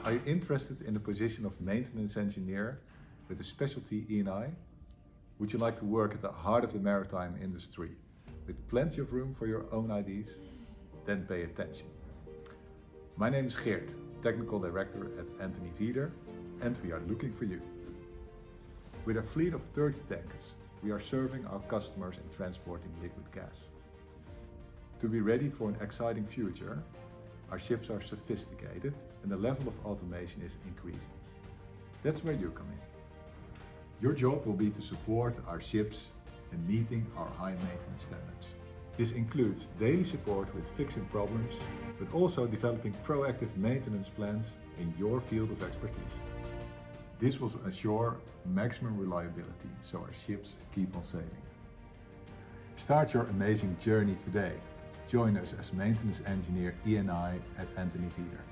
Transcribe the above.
Are you interested in the position of maintenance engineer with a specialty E&I? Would you like to work at the heart of the maritime industry with plenty of room for your own ideas? Then pay attention. My name is Geert, Technical Director at Anthony Veder, and we are looking for you. With a fleet of 30 tankers, we are serving our customers in transporting liquid gas. To be ready for an exciting future, our ships are sophisticated and the level of automation is increasing. That's where you come in. Your job will be to support our ships in meeting our high maintenance standards. This includes daily support with fixing problems, but also developing proactive maintenance plans in your field of expertise. This will ensure maximum reliability so our ships keep on sailing. Start your amazing journey today. Join us as maintenance engineer E&I at Anthony Veder.